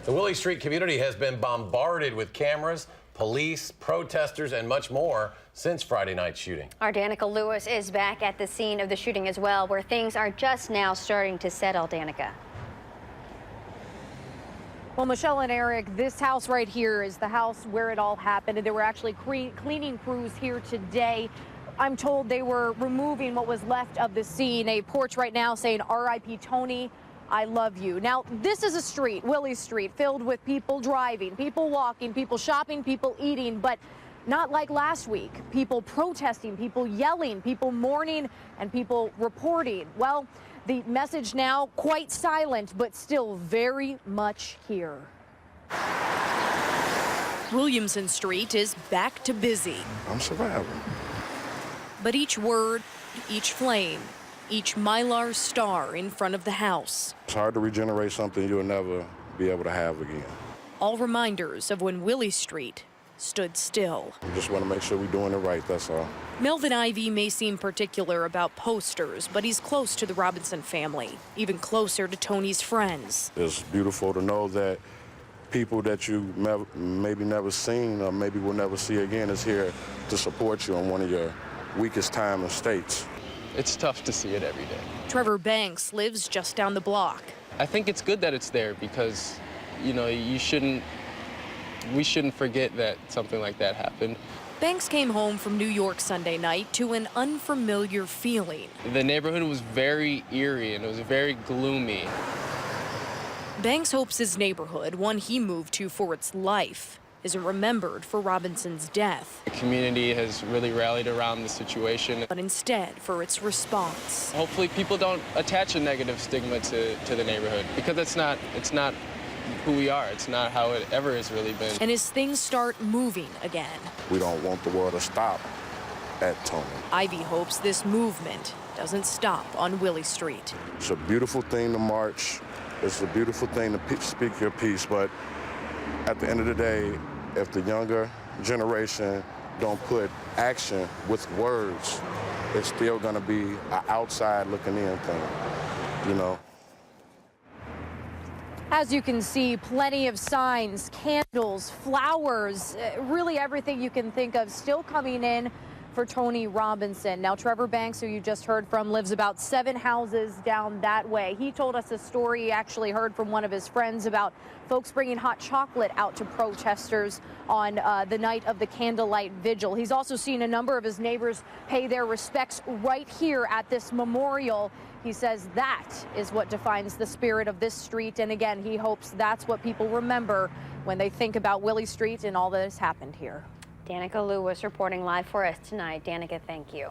The Willie Street community has been bombarded with cameras, police, protesters, and much more since Friday night's shooting. Our Danica Lewis is back at the scene of the shooting as well, where things are just now starting to settle. Danica. Well, Michelle and Eric, this house right here is the house where it all happened, and there were actually cleaning crews here today. I'm told they were removing what was left of the scene. A porch right now saying R.I.P. Tony, I love you. Now, this is a street, Willie Street, filled with people driving, people walking, people shopping, people eating, but not like last week. People protesting, people yelling, people mourning, and people reporting. Well, the message now quite silent, but still very much here. Williamson Street is back to busy. I'm surviving. But each word, each flame, each Mylar star in front of the house. It's hard to regenerate something you'll never be able to have again. All reminders of when Willie Street stood still. We just want to make sure we're doing it right, that's all. Melvin Ivey may seem particular about posters, but he's close to the Robinson family, even closer to Tony's friends. It's beautiful to know that people that you maybe never seen or maybe will never see again is here to support you in one of your weakest time and states. It's tough to see it every day. Trevor Banks lives just down the block. I think it's good that it's there because, you know, we shouldn't forget that something like that happened. Banks came home from New York Sunday night to an unfamiliar feeling. The neighborhood was very eerie and it was very gloomy. Banks hopes his neighborhood, one he moved to for its life, isn't remembered for Robinson's death. The community has really rallied around the situation. But instead for its response. Hopefully people don't attach a negative stigma to the neighborhood because it's not who we are. It's not how it ever has really been. And as things start moving again. We don't want the world to stop at Tony. Ivy hopes this movement doesn't stop on Willie Street. It's a beautiful thing to march. It's a beautiful thing to speak your piece, but at the end of the day, if the younger generation don't put action with words, it's still gonna be an outside looking in thing, you know? As you can see, plenty of signs, candles, flowers, really everything you can think of still coming in for Tony Robinson. Now, Trevor Banks, who you just heard from, lives about 7 houses down that way. He told us a story he actually heard from one of his friends about folks bringing hot chocolate out to protesters on the night of the candlelight vigil. He's also seen a number of his neighbors pay their respects right here at this memorial. He says that is what defines the spirit of this street. And again, he hopes that's what people remember when they think about Willie Street and all that has happened here. Danica Lewis reporting live for us tonight. Danica, thank you.